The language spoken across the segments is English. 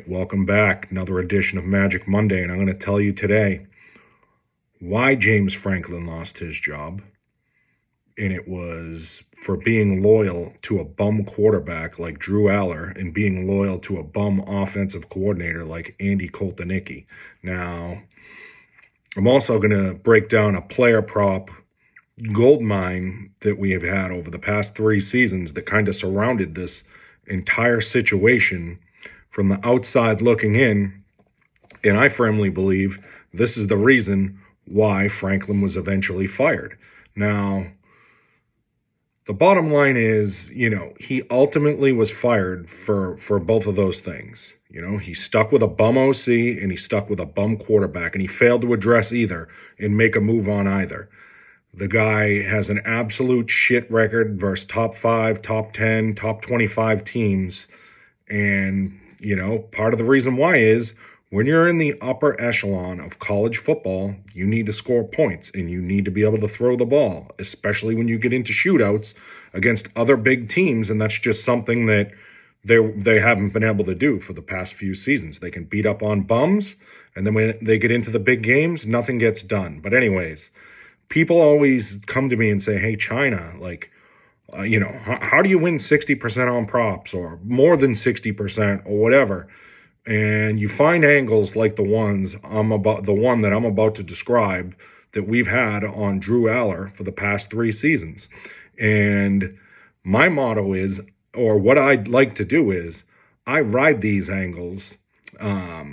right, welcome back. Another edition of Magic Monday, and I'm going to tell you today why James Franklin lost his job. And it was for being loyal to a bum quarterback like Drew Allar and being loyal to a bum offensive coordinator like Andy Koltanicki. Now, I'm also going to break down a player prop Goldmine that we have had over the past 3 seasons that kind of surrounded this entire situation from the outside looking in. And I firmly believe this is the reason why Franklin was eventually fired. Now, the bottom line is, he ultimately was fired for both of those things. He stuck with a bum OC and he stuck with a bum quarterback, and he failed to address either and make a move on either. The guy has an absolute shit record versus top 5, top 10, top 25 teams. And, part of the reason why is when you're in the upper echelon of college football, you need to score points and you need to be able to throw the ball, especially when you get into shootouts against other big teams. And that's just something that they haven't been able to do for the past few seasons. They can beat up on bums, and then when they get into the big games, nothing gets done. But anyways, people always come to me and say, hey, China, how do you win 60% on props or more than 60% or whatever? And you find angles like the one that I'm about to describe that we've had on Drew Allar for the past 3 seasons. And my motto is, or what I'd like to do is, I ride these angles. No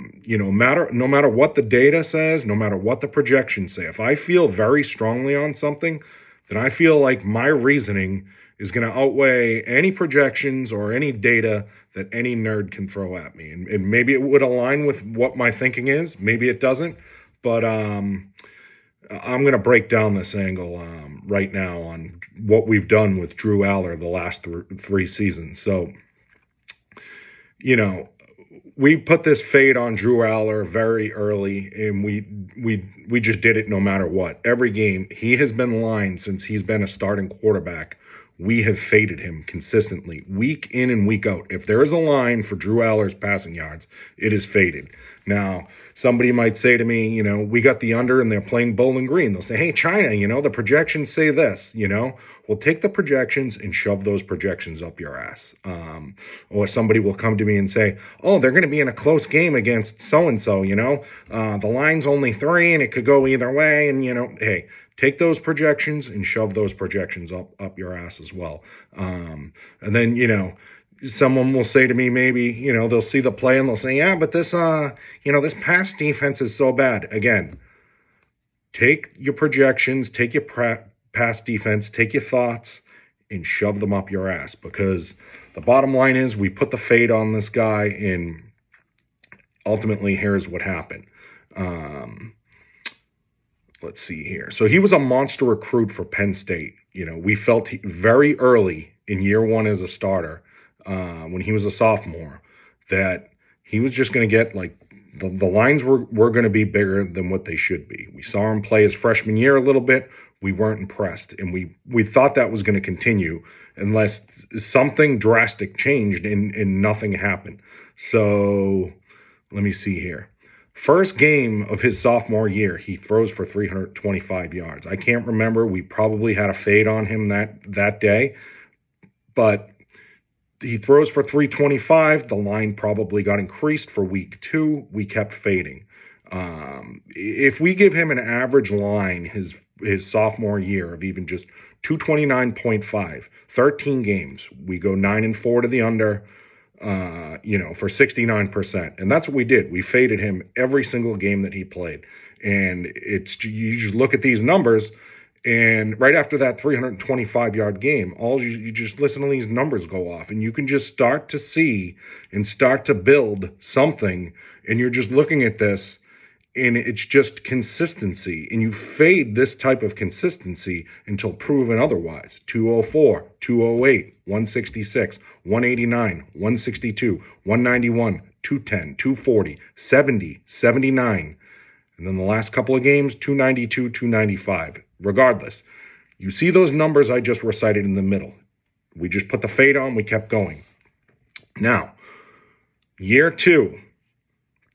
matter what the data says, no matter what the projections say, if I feel very strongly on something, then I feel like my reasoning is going to outweigh any projections or any data that any nerd can throw at me. And maybe it would align with what my thinking is. Maybe it doesn't. But I'm going to break down this angle right now on what we've done with Drew Allar the last 3 seasons. So, we put this fade on Drew Allar very early, and we just did it no matter what. Every game, he has been lined since he's been a starting quarterback. We have faded him consistently, week in and week out. If there is a line for Drew Allar's passing yards, it is faded. Now, somebody might say to me, we got the under and they're playing Bowling Green. They'll say, hey, China, the projections say this, Well, take the projections and shove those projections up your ass. Or somebody will come to me and say, oh, they're going to be in a close game against so-and-so, the line's only 3 and it could go either way. And, hey, take those projections and shove those projections up your ass as well. And then, someone will say to me, maybe, they'll see the play and they'll say, yeah, but this, this pass defense is so bad. Again, take your projections, take your pass defense, take your thoughts and shove them up your ass, because the bottom line is we put the fade on this guy, and ultimately here's what happened. Let's see here. So he was a monster recruit for Penn State. We felt very early in year 1 as a starter, when he was a sophomore, that he was just going to get the lines were going to be bigger than what they should be. We saw him play his freshman year a little bit. We weren't impressed, and we thought that was going to continue unless something drastic changed and nothing happened. So let me see here. First game of his sophomore year, he throws for 325 yards. I can't remember. We probably had a fade on him that day, but he throws for 325. The line probably got increased for week 2. We kept fading. If we give him an average line his sophomore year of even just 229.5, 13 games, we go 9-4 to the under, for 69%. And that's what we did. We faded him every single game that he played. And you just look at these numbers, and right after that 325-yard game, you just listen to these numbers go off, and you can just start to see and start to build something. And you're just looking at this, and it's just consistency. And you fade this type of consistency until proven otherwise. 204, 208, 166, 189, 162, 191, 210, 240, 70, 79. And then the last couple of games, 292, 295. Regardless, you see those numbers I just recited in the middle. We just put the fade on, we kept going. Now, year 2,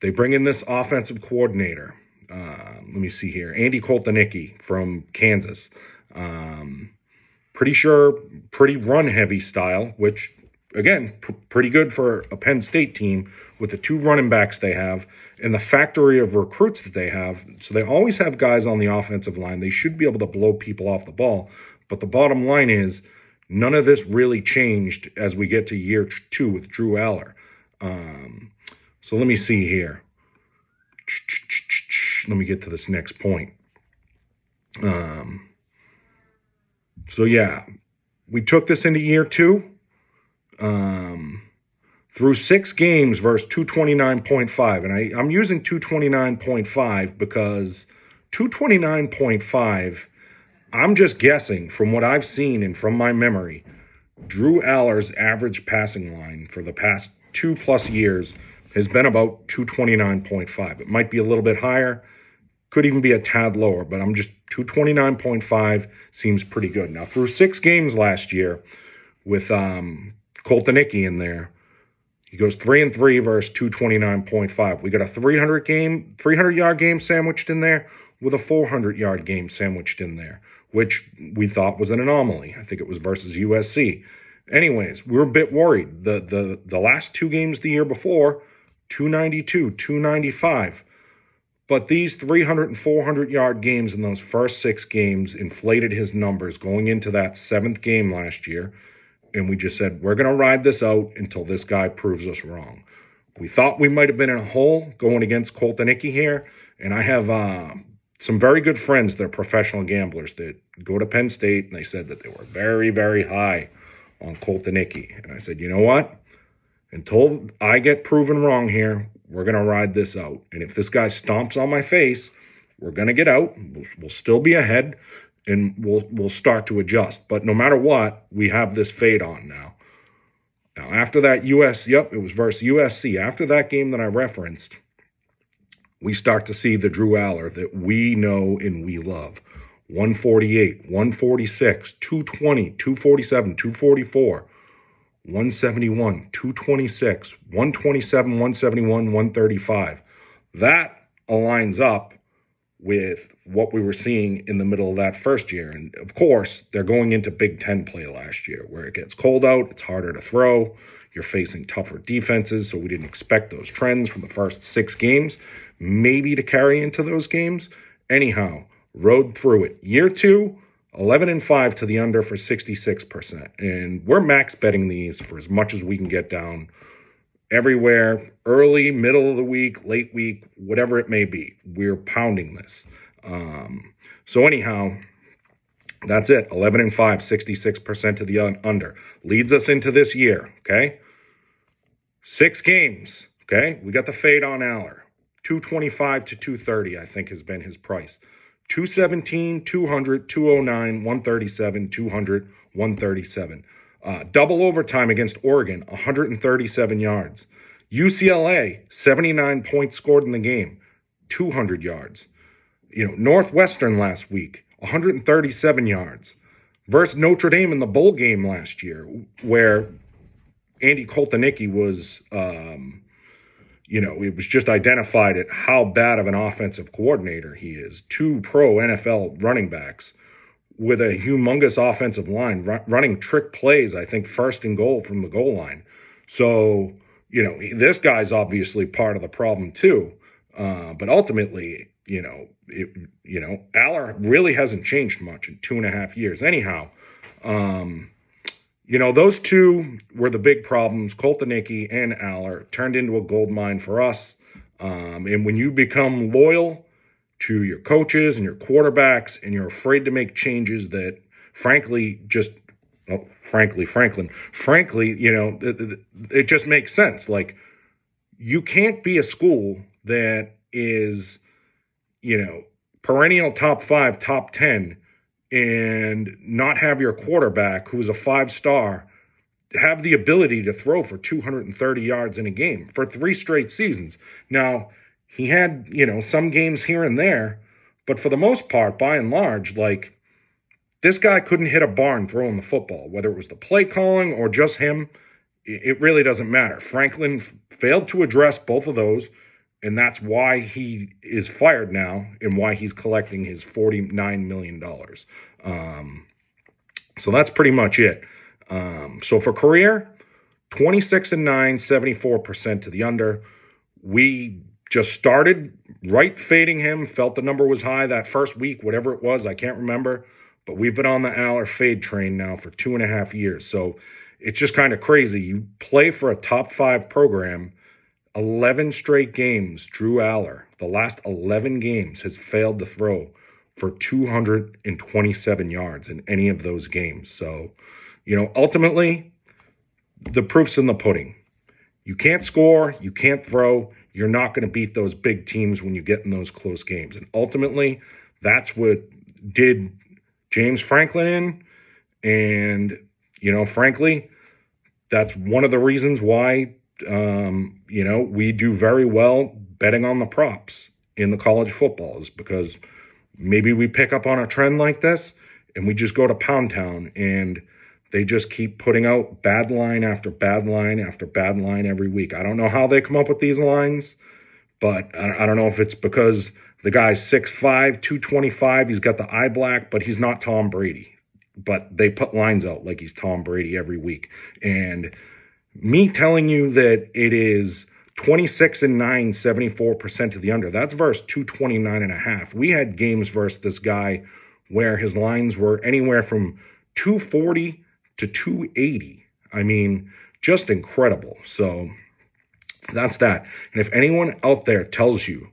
They bring in this offensive coordinator. Let me see here. Andy Koltanicki from Kansas. Pretty run-heavy style, which, again, pretty good for a Penn State team with the two running backs they have and the factory of recruits that they have. So they always have guys on the offensive line. They should be able to blow people off the ball. But the bottom line is none of this really changed as we get to year 2 with Drew Allar. So let me see here. Let me get to this next point. So yeah, we took this into year 2. Through 6 games versus 229.5. And I'm using 229.5 because 229.5, I'm just guessing from what I've seen and from my memory, Drew Allar's average passing line for the past 2+ years has been about 229.5. It might be a little bit higher, could even be a tad lower, but I'm just 229.5 seems pretty good. Now, through 6 games last year with Koltanicki in there, he goes 3-3 versus 229.5. We got a 300-yard game sandwiched in there with a 400-yard game sandwiched in there, which we thought was an anomaly. I think it was versus USC. Anyways, we were a bit worried. The last 2 games the year before, 292, 295. But these 300 and 400-yard games in those first 6 games inflated his numbers going into that 7th game last year. And we just said, we're going to ride this out until this guy proves us wrong. We thought we might have been in a hole going against Koltanicki here. And I have some very good friends that are professional gamblers that go to Penn State, and they said that they were very, very high on Koltanicki. And I said, you know what? Until I get proven wrong here, we're going to ride this out. And if this guy stomps on my face, we're going to get out. We'll still be ahead, and we'll start to adjust. But no matter what, we have this fade on now. Now, after that it was versus USC. After that game that I referenced, we start to see the Drew Allar that we know and we love. 148, 146, 220, 247, 244, 171, 226, 127, 171, 135. That aligns up with what we were seeing in the middle of that first year. And of course, they're going into Big Ten play last year, where it gets cold out, it's harder to throw, you're facing tougher defenses, so we didn't expect those trends from the first 6 games, maybe to carry into those games. Anyhow, rode through it. Year 2, 11-5 to the under for 66%. And we're max betting these for as much as we can get down everywhere, early, middle of the week, late week, whatever it may be. We're pounding this. So anyhow, that's it. 11-5, 66% to the under. Leads us into this year, okay? 6 games, okay? We got the fade on Allar. 225 to 230, I think, has been his price. 217, 200, 209, 137, 200, 137. Double overtime against Oregon, 137 yards. UCLA, 79 points scored in the game, 200 yards. Northwestern last week, 137 yards. Versus Notre Dame in the bowl game last year, where Andy Koltanicki was, it was just identified at how bad of an offensive coordinator he is. 2 pro NFL running backs with a humongous offensive line, running trick plays, I think, first and goal from the goal line. So, this guy's obviously part of the problem too. But ultimately, Allar really hasn't changed much in 2.5 years. Anyhow, those 2 were the big problems. Koltanicki and Allar turned into a gold mine for us. And when you become loyal to your coaches and your quarterbacks, and you're afraid to make changes that, frankly, it just makes sense. Like, you can't be a school that is, perennial top 5, top 10, and not have your quarterback, who's a 5-star, have the ability to throw for 230 yards in a game for 3 straight seasons. Now, he had, some games here and there, but for the most part, by and large, this guy couldn't hit a barn throwing the football, whether it was the play calling or just him. It really doesn't matter. Franklin failed to address both of those, And that's why he is fired now and why he's collecting his $49 million. So that's pretty much it. So for career, 26-9, 74% to the under. We just started right fading him, felt the number was high that first week, whatever it was, I can't remember. But we've been on the Allar fade train now for 2.5 years. So it's just kind of crazy. You play for a top 5 program, 11 straight games. Drew Allar, the last 11 games, has failed to throw for 227 yards in any of those games. So, ultimately, the proof's in the pudding. You can't score, you can't throw, you're not going to beat those big teams when you get in those close games. And ultimately, that's what did James Franklin in. And, frankly, that's one of the reasons why, we do very well betting on the props in the college football, is because maybe we pick up on a trend like this and we just go to Pound Town and they just keep putting out bad line after bad line after bad line every week. I don't know how they come up with these lines, but I don't know if it's because the guy's 6'5", 225, he's got the eye black, but he's not Tom Brady. But they put lines out like he's Tom Brady every week. And me telling you that it is 26-9, 74% of the under, that's versus 229.5. We had games versus this guy where his lines were anywhere from 240 to 280. I mean, just incredible. So that's that. And if anyone out there tells you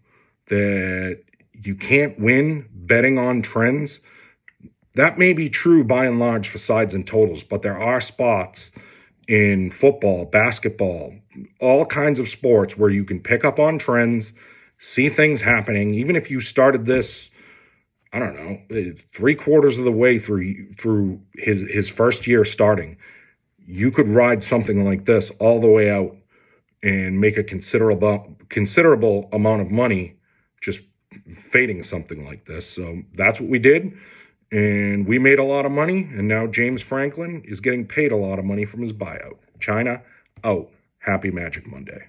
that you can't win betting on trends, that may be true by and large for sides and totals, but there are spots in football, basketball, all kinds of sports where you can pick up on trends, see things happening. Even if you started this, I don't know, 3/4 of the way through his first year starting, you could ride something like this all the way out and make a considerable amount of money just fading something like this. So that's what we did. And we made a lot of money, and now James Franklin is getting paid a lot of money from his buyout. China, out. Happy Magic Monday.